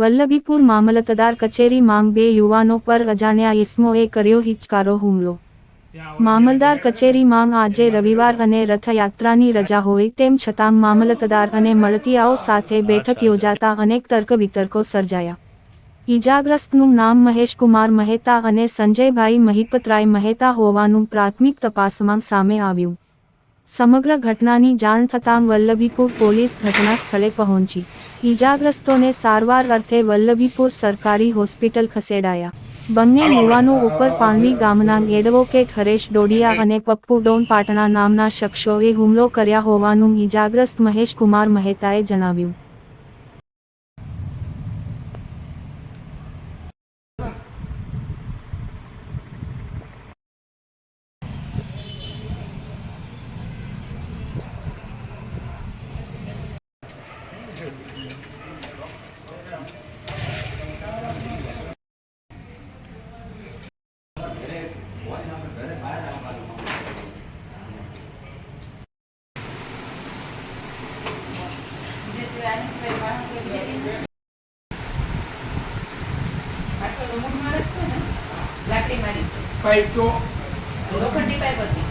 વલ્લભીપુર મામલતદાર કચેરી માંગ 2 યુવાનો પર અજાણ્યા ઇસમોએ કર્યો હિચકારો હુમલો। મામલતદાર કચેરી માંગ આજે રવિવાર અને રથયાત્રાની રજા હોય તેમ છતાં મામલતદાર અને મળતિયાઓ સાથે બેઠક યોજાતા અનેક તર્ક વિતર્કો સર્જાયા। ઈજાગ્રસ્તનું નામ મહેશકુમાર મહેતા અને સંજયભાઈ મહિપતરાય મહેતા હોવાનું પ્રાથમિક તપાસમાં સામે આવ્યું। સમગ્ર ઘટનાની જાણ થતાં વલ્લભીપુર પોલીસ ઘટના સ્થળે પહોંચી ઈજાગ્રસ્તોને સારવાર અર્થે વલ્લભીપુર સરકારી હોસ્પિટલ ખસેડાયા। બંને યુવાનો ઉપર પાણવી ગામના એડવોકેટ હરેશ ડોડિયા અને પપ્પુ ડોન પાટણા નામના શખ્સોએ હુમલો કર્યા હોવાનું ઈજાગ્રસ્ત મહેશકુમાર મહેતાએ જણાવ્યું। પાઇપ તો લોખંડી પાઇપ હતી।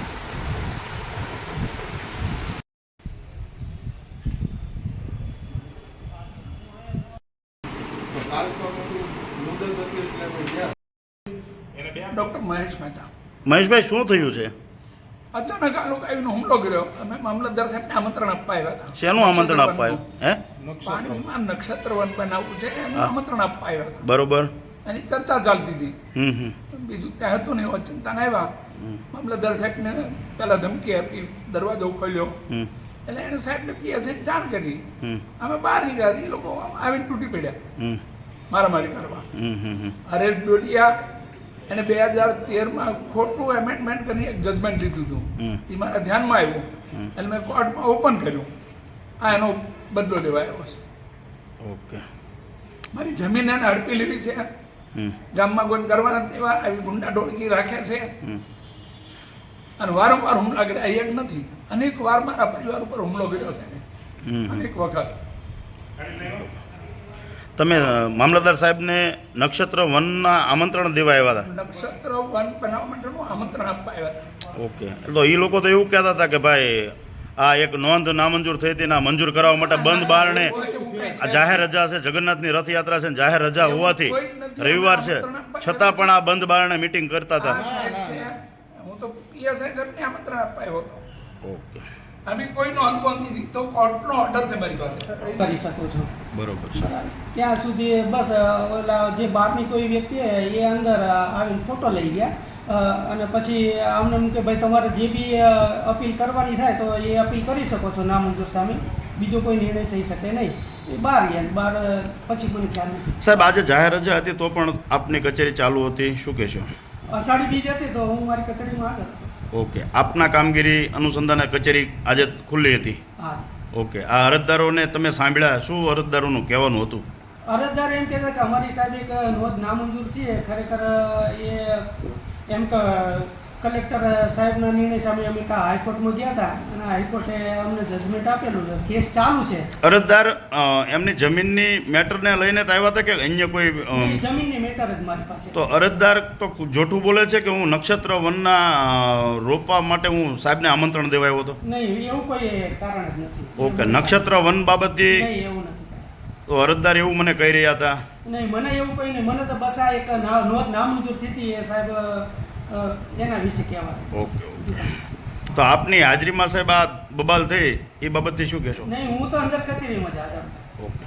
ડોક્ટર મહેશ મહેતા। મહેશભાઈ શું થયું છે? અચાનક આ લોકો આવીને હુમલો કર્યો। અમે મામલતદાર સાહેબને આમંત્રણ આપવા આવ્યા હતા। શેનું આમંત્રણ આપવા આવ્યું? હે? પાણીમાં નક્ષત્ર વન બનાવવું છે એનું આમંત્રણ આપવા આવ્યા હતા। બરોબર। એની ચર્ચા ચાલતી હતી। બીજું ત્યાં હતું નહીં। ચિંતાને આવ્યા મામલતદાર સાહેબને પહેલા ધમકી આપી, દરવાજો ખોલ્યો એટલે એને સાહેબને પીએસઆઈ જાણ કરી। અમે બહાર નીકળ્યા, એ લોકો આવીને તૂટી પડ્યા મારામારી કરવા। હરેશ ડોડિયા એને 2013માં ખોટું એમેન્ડમેન્ટ કરીને એક જજમેન્ટ લીધું હતું, એ મારા ધ્યાનમાં આવ્યું એટલે મેં કોર્ટમાં ઓપન કર્યું। આ એનો બદલો લેવા આવ્યો છે। ઓકે। મારી જમીન એને હડપી લેવી છે, ગામમાં કોઈ કરવાના તેવા આવી ગુંડા ઢોળકી રાખ્યા છે અને વારંવાર હુમલા કર્યા। એક નથી, અનેક વાર મારા પરિવાર ઉપર હુમલો કર્યો છે અનેક વખત। તમે મામલતદાર સાહેબને નક્ષત્ર વનના આમંત્રણ દેવા આવ્યા હતા? નક્ષત્ર વન બનાવવા માટેનું આમંત્રણ આપવા આવ્યા હતા। ઓકે। તો એ લોકો તો એવું કહેતા હતા કે ભાઈ આ એક નોંધ નામંજૂર થઈ હતી ને મંજૂર કરાવવા માટે બંધ બારણે આ જાહેર રજા છે, જગન્નાથની રથયાત્રા છે, જાહેર રજા હોવાથી રવિવાર છે છતાં પણ આ બંધ બારણે મીટિંગ કરતા હતા। હું તો પીએસઆઈ સાહેબને આમંત્રણ આપવા આવ્યો હતો। ઓકે। આવી કોઈ નોંધ નથી, તો કોર્ટનો ઓર્ડર છે મારી પાસે, કરી શકો છો। બરોબર છે। ત્યાં સુધી બસ ઓલા જે બહારની કોઈ વ્યક્તિ એ અંદર આવીને ફોટો લઈ ગયા અને પછી આમને એમ કે ભાઈ તમારે જે બી અપીલ કરવાની થાય તો એ અપીલ કરી શકો છો નામંજૂર સામે, બીજો કોઈ નિર્ણય થઈ શકે નહીં। એ બહાર ગયા, બહાર પછી મને ખ્યાલ નથી। સાહેબ આજે જાહેર રજા હતી તો પણ આપની કચેરી ચાલુ હતી, શું કહેશો? અષાઢી બીજ હતી તો હું મારી કચેરીમાં હાજર હતો। ઓકે। આપના કામગીરી અનુસંધાને કચેરી આજે ખુલ્લી હતી? હા। ઓકે। આ અરજદારોને તમે સાંભળ્યા, શું અરજદારોનું કહેવાનું હતું? અરજદાર એમ કહેતા કે અમારી સાહેબ એક નોંધ નામંજૂર છે, ખરેખર એ એમ કે કલેક્ટર સાહેબના નિર્ણય સામે અમે હાઈકોર્ટમાં ગયા હતા અને હાઈકોર્ટે અમને જજમેન્ટ આપેલું છે, કેસ ચાલુ છે। અરજદાર એમની જમીનની મેટરને લઈને જ આવ્યા હતા કે અન્ય કોઈ? જમીનની મેટર જ મારી પાસે। તો અરજદાર તો જૂઠું બોલે છે કે હું નક્ષત્ર વનના રોપવા માટે હું સાહેબને આમંત્રણ દેવા આવ્યો હતો? નહીં, એવું કોઈ કારણ જ નથી। ઓકે। નક્ષત્ર વન બાબતથી નહીં, એવું નથી। તો અરજદાર એવું મને કહી રહ્યા હતા? નહીં, મને એવું કંઈ નહીં, મને તો બસ આ એક નોંધ નામંજૂર થઈ હતી એ સાહેબ એના વિશે કહેવા। ઓકે। તો આપની હાજરીમાં સાહેબ આ બબાલ થઈ એ બાબતથી શું કહેશો? નહીં, હું તો અંદર કચેરીમાં જ હાજર હતો। ઓકે।